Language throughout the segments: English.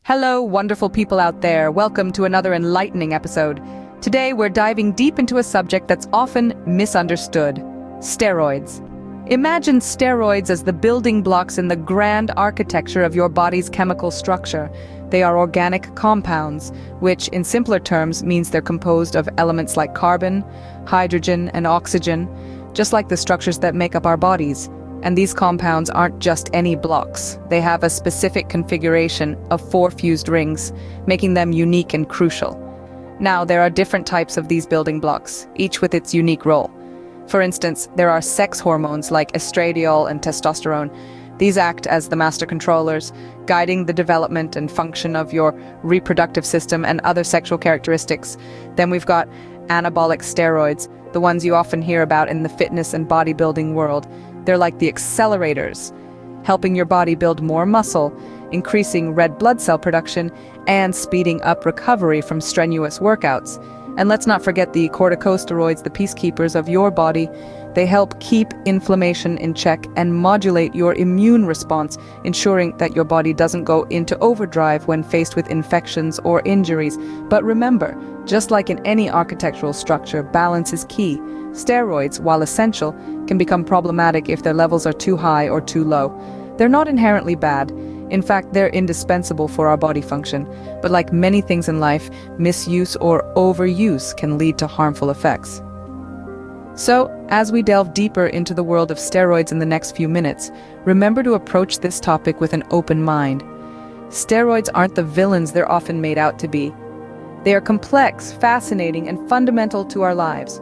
Hello, wonderful people out there. Welcome to another enlightening episode. Today, we're diving deep into a subject that's often misunderstood: steroids. Imagine steroids as the building blocks in the grand architecture of your body's chemical structure. They are organic compounds, which, in simpler terms, means they're composed of elements like carbon, hydrogen, and oxygen, just like the structures that make up our bodies. And these compounds aren't just any blocks. They have a specific configuration of 4 fused rings, making them unique and crucial. Now, there are different types of these building blocks, each with its unique role. For instance, there are sex hormones like estradiol and testosterone. These act as the master controllers, guiding the development and function of your reproductive system and other sexual characteristics. Then we've got anabolic steroids, the ones you often hear about in the fitness and bodybuilding world. They're like the accelerators, helping your body build more muscle, increasing red blood cell production, and speeding up recovery from strenuous workouts. And let's not forget the corticosteroids, the peacekeepers of your body. They help keep inflammation in check and modulate your immune response, ensuring that your body doesn't go into overdrive when faced with infections or injuries. But remember, just like in any architectural structure, balance is key. Steroids, while essential, can become problematic if their levels are too high or too low. They're not inherently bad. In fact, they're indispensable for our body function. But like many things in life, misuse or overuse can lead to harmful effects. So, as we delve deeper into the world of steroids in the next few minutes, remember to approach this topic with an open mind. Steroids aren't the villains they're often made out to be. They are complex, fascinating, and fundamental to our lives.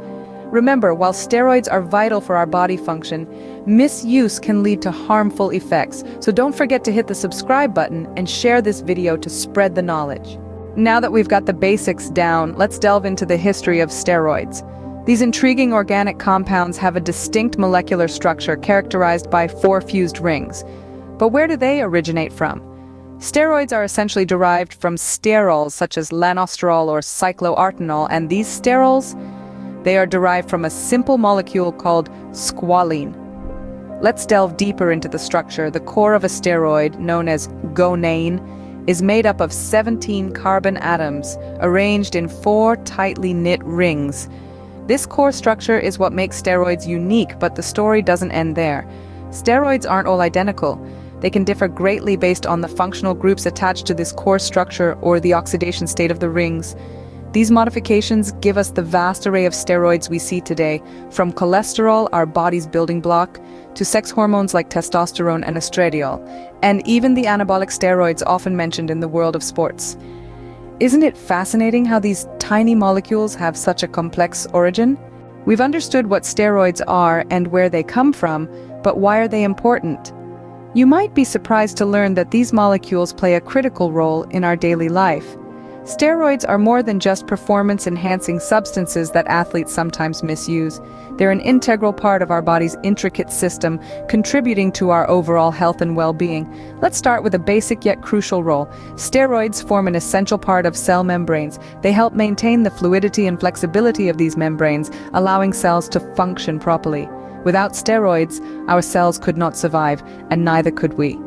Remember, while steroids are vital for our body function, misuse can lead to harmful effects. So don't forget to hit the subscribe button and share this video to spread the knowledge. Now that we've got the basics down, let's delve into the history of steroids. These intriguing organic compounds have a distinct molecular structure characterized by 4 fused rings. But where do they originate from? Steroids are essentially derived from sterols such as lanosterol or cycloartenol, and these sterols, they are derived from a simple molecule called squalene. Let's delve deeper into the structure. The core of a steroid, known as gonane, is made up of 17 carbon atoms arranged in 4 tightly knit rings. This core structure is what makes steroids unique, but the story doesn't end there. Steroids aren't all identical. They can differ greatly based on the functional groups attached to this core structure or the oxidation state of the rings. These modifications give us the vast array of steroids we see today, from cholesterol, our body's building block, to sex hormones like testosterone and estradiol, and even the anabolic steroids often mentioned in the world of sports. Isn't it fascinating how these tiny molecules have such a complex origin? We've understood what steroids are and where they come from, but why are they important? You might be surprised to learn that these molecules play a critical role in our daily life. Steroids are more than just performance-enhancing substances that athletes sometimes misuse. They're an integral part of our body's intricate system, contributing to our overall health and well-being. Let's start with a basic yet crucial role. Steroids form an essential part of cell membranes. They help maintain the fluidity and flexibility of these membranes, allowing cells to function properly. Without steroids, our cells could not survive, and neither could we.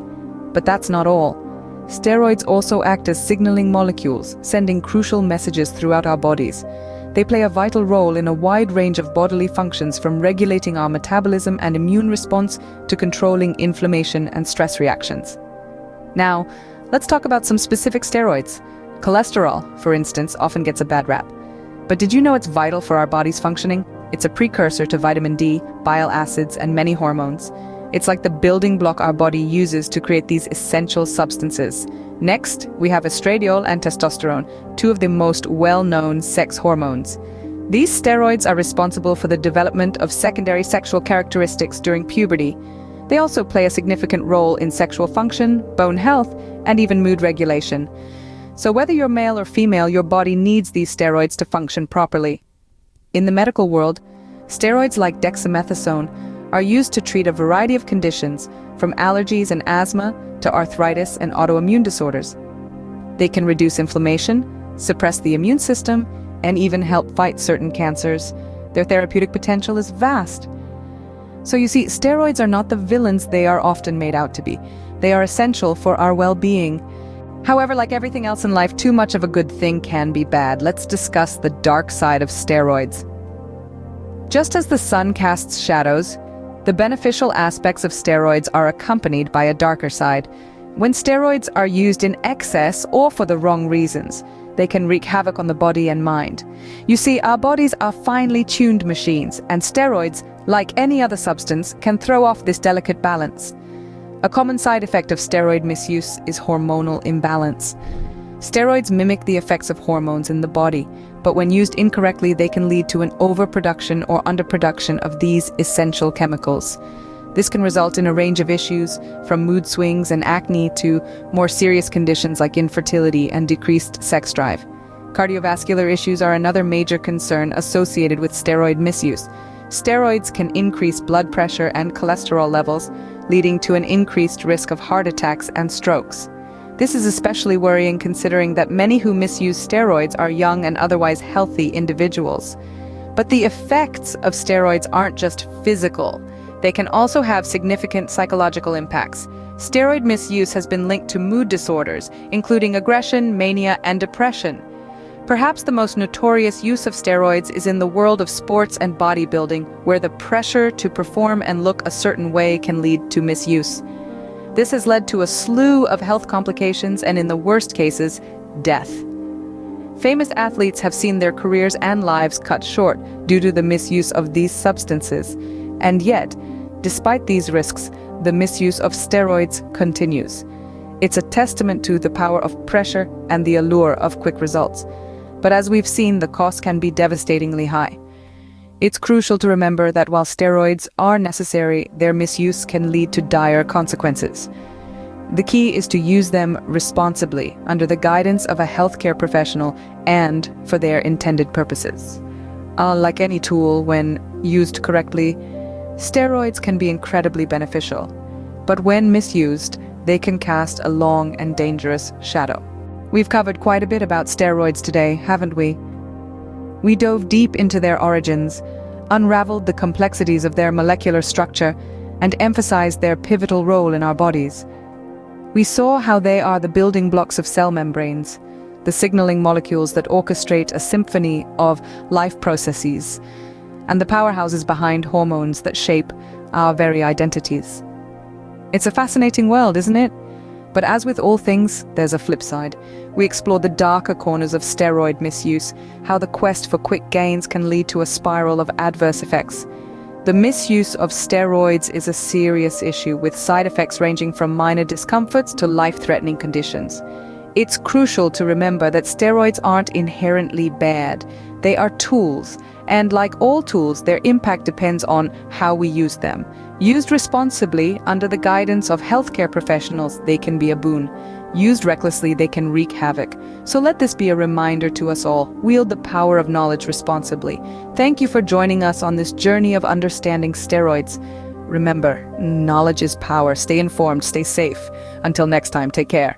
But that's not all. Steroids also act as signaling molecules, sending crucial messages throughout our bodies. They play a vital role in a wide range of bodily functions, from regulating our metabolism and immune response to controlling inflammation and stress reactions. Now, let's talk about some specific steroids. Cholesterol, for instance, often gets a bad rap. But did you know it's vital for our body's functioning? It's a precursor to vitamin D, bile acids, and many hormones. It's like the building block our body uses to create these essential substances. Next, we have estradiol and testosterone, 2 of the most well-known sex hormones. These steroids are responsible for the development of secondary sexual characteristics during puberty. They also play a significant role in sexual function, bone health, and even mood regulation. So whether you're male or female, your body needs these steroids to function properly. In the medical world, steroids like dexamethasone are used to treat a variety of conditions, from allergies and asthma to arthritis and autoimmune disorders. They can reduce inflammation, suppress the immune system, and even help fight certain cancers. Their therapeutic potential is vast. So you see, steroids are not the villains they are often made out to be. They are essential for our well-being. However, like everything else in life, too much of a good thing can be bad. Let's discuss the dark side of steroids. Just as the sun casts shadows, the beneficial aspects of steroids are accompanied by a darker side. When steroids are used in excess or for the wrong reasons, they can wreak havoc on the body and mind. You see, our bodies are finely tuned machines, and steroids, like any other substance, can throw off this delicate balance. A common side effect of steroid misuse is hormonal imbalance. Steroids mimic the effects of hormones in the body, but when used incorrectly, they can lead to an overproduction or underproduction of these essential chemicals. This can result in a range of issues, from mood swings and acne to more serious conditions like infertility and decreased sex drive. Cardiovascular issues are another major concern associated with steroid misuse. Steroids can increase blood pressure and cholesterol levels, leading to an increased risk of heart attacks and strokes. This is especially worrying considering that many who misuse steroids are young and otherwise healthy individuals. But the effects of steroids aren't just physical. They can also have significant psychological impacts. Steroid misuse has been linked to mood disorders, including aggression, mania, and depression. Perhaps the most notorious use of steroids is in the world of sports and bodybuilding, where the pressure to perform and look a certain way can lead to misuse. This has led to a slew of health complications and, in the worst cases, death. Famous athletes have seen their careers and lives cut short due to the misuse of these substances. And yet, despite these risks, the misuse of steroids continues. It's a testament to the power of pressure and the allure of quick results. But as we've seen, the cost can be devastatingly high. It's crucial to remember that while steroids are necessary, their misuse can lead to dire consequences. The key is to use them responsibly, under the guidance of a healthcare professional and for their intended purposes. Like any tool, when used correctly, steroids can be incredibly beneficial. But when misused, they can cast a long and dangerous shadow. We've covered quite a bit about steroids today, haven't we? We dove deep into their origins, unraveled the complexities of their molecular structure, and emphasized their pivotal role in our bodies. We saw how they are the building blocks of cell membranes, the signaling molecules that orchestrate a symphony of life processes, and the powerhouses behind hormones that shape our very identities. It's a fascinating world, isn't it? But as with all things, there's a flip side. We explore the darker corners of steroid misuse, how the quest for quick gains can lead to a spiral of adverse effects. The misuse of steroids is a serious issue, with side effects ranging from minor discomforts to life-threatening conditions. It's crucial to remember that steroids aren't inherently bad. They are tools, and like all tools, their impact depends on how we use them. Used responsibly, under the guidance of healthcare professionals, they can be a boon. Used recklessly, they can wreak havoc. So let this be a reminder to us all: wield the power of knowledge responsibly. Thank you for joining us on this journey of understanding steroids. Remember, knowledge is power. Stay informed, stay safe. Until next time, take care.